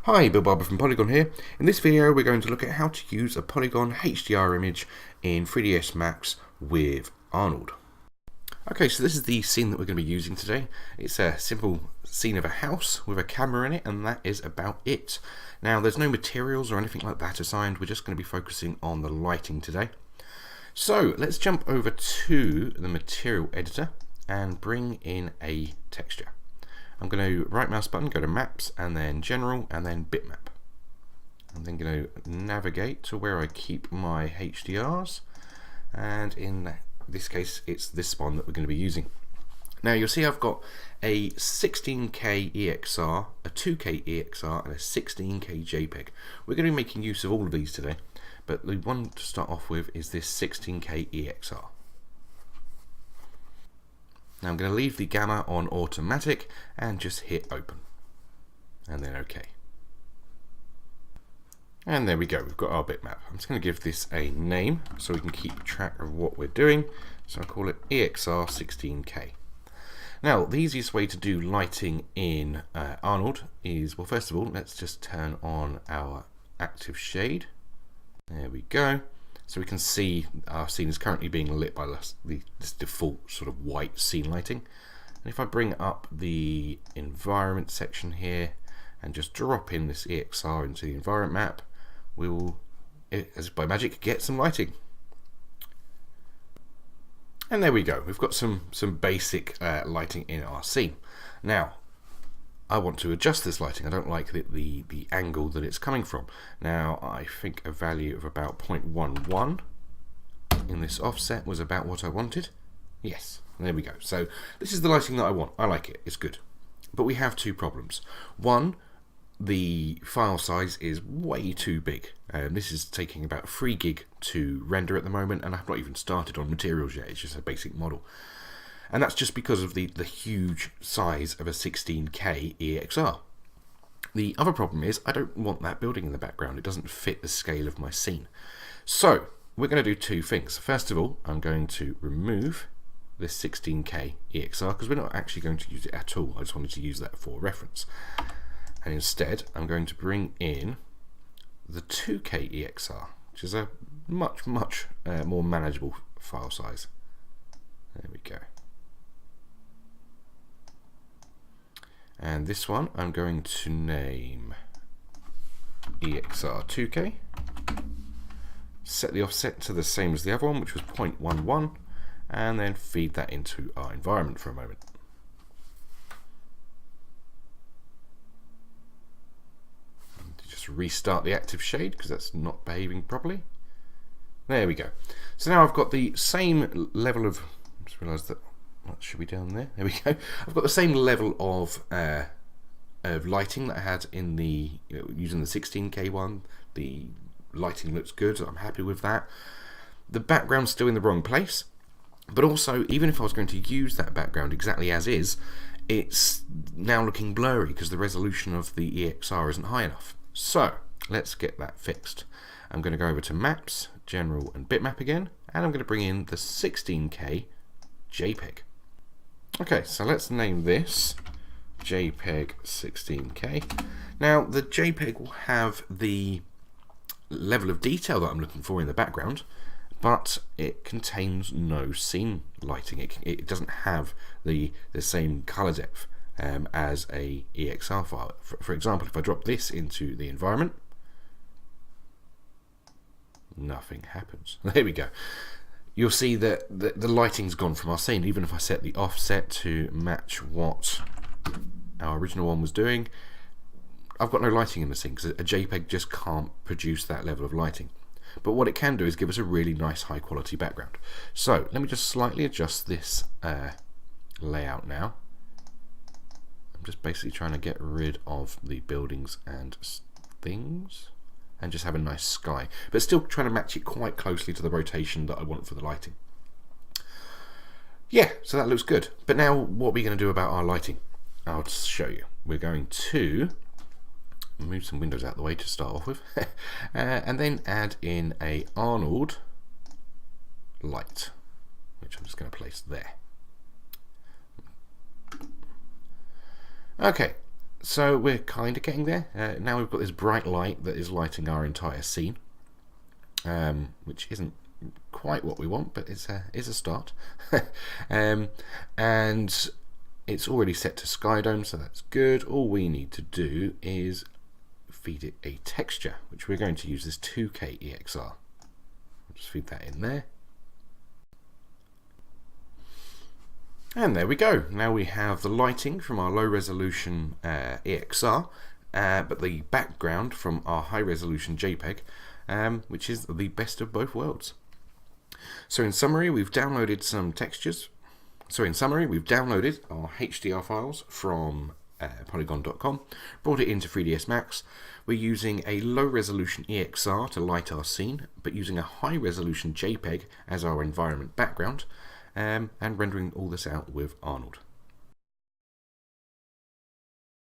Hi, Bill Barber from Poliigon here. In this video we're going to look at how to use a Poliigon HDR image in 3ds Max with Arnold. Okay, so this is the scene that we're going to be using today. It's a simple scene of a house with a camera in it, and that is about it. Now there's no materials or anything like that assigned, we're just going to be focusing on the lighting today. So let's jump over to the material editor and bring in a texture. I'm going to right mouse button, go to maps, and then general, and then bitmap. I'm then going to navigate to where I keep my HDRs, and in this case it's this one that we're going to be using. Now you'll see I've got a 16K EXR, a 2K EXR, and a 16K JPEG. We're going to be making use of all of these today, but the one to start off with is this 16K EXR. Now I'm going to leave the gamma on automatic and just hit open, and then OK. And there we go, we've got our bitmap. I'm just going to give this a name so we can keep track of what we're doing. So I'll call it EXR 16K. Now the easiest way to do lighting in Arnold is, well, first of all, let's just turn on our active shade. There we go. So we can see our scene is currently being lit by this default sort of white scene lighting. And if I bring up the environment section here and just drop in this EXR into the environment map, we will, as by magic, get some lighting. And there we go, we've got some basic lighting in our scene. Now I want to adjust this lighting. I don't like the angle that it's coming from. Now I think a value of about 0.11 in this offset was about what I wanted. Yes, there we go. So this is the lighting that I want. I like it, it's good. But we have two problems. One, the file size is way too big. This is taking about 3 gig to render at the moment, and I've not even started on materials yet. It's just a basic model. And that's just because of the huge size of a 16K EXR. The other problem is I don't want that building in the background. It doesn't fit the scale of my scene. So we're going to do two things. First of all, I'm going to remove this 16K EXR because we're not actually going to use it at all. I just wanted to use that for reference. And instead, I'm going to bring in the 2K EXR, which is a much more manageable file size. There we go. And this one I'm going to name EXR 2K. Set the offset to the same as the other one, which was 0.11, and then feed that into our environment for a moment. Just restart the active shade because that's not behaving properly. There we go. So now I've got the same level of, I just realised that that should be down there. There we go. I've got the same level of lighting that I had in the using the 16K one. The lighting looks good. I'm happy with that. The background's still in the wrong place, but also even if I was going to use that background exactly as is, it's now looking blurry because the resolution of the EXR isn't high enough. So let's get that fixed. I'm going to go over to Maps, General, and Bitmap again, and I'm going to bring in the 16K JPEG. Okay, so let's name this JPEG 16K. Now the JPEG will have the level of detail that I'm looking for in the background, but it contains no scene lighting. It doesn't have the same color depth as a EXR file. For example, if I drop this into the environment, nothing happens. There we go. You'll see that the lighting's gone from our scene. Even if I set the offset to match what our original one was doing, I've got no lighting in the scene because a JPEG just can't produce that level of lighting. But what it can do is give us a really nice high quality background. So let me just slightly adjust this layout now. I'm just basically trying to get rid of the buildings and things and just have a nice sky, but still trying to match it quite closely to the rotation that I want for the lighting. Yeah, so that looks good. But now what are we going to do about our lighting? I'll just show you. We're going to move some windows out of the way to start off with and then add in a Arnold light, which I'm just going to place there. Okay, So we're kind of getting there. Now we've got this bright light that is lighting our entire scene, which isn't quite what we want, but it's a start. And it's already set to Skydome, so that's good. All we need to do is feed it a texture, which we're going to use this 2K EXR. I'll just feed that in there. And there we go. Now we have the lighting from our low resolution EXR, but the background from our high resolution JPEG, which is the best of both worlds. So in summary, we've downloaded some textures. So in summary, we've downloaded our HDR files from Poliigon.com, brought it into 3ds Max. We're using a low resolution EXR to light our scene, but using a high resolution JPEG as our environment background, and rendering all this out with Arnold.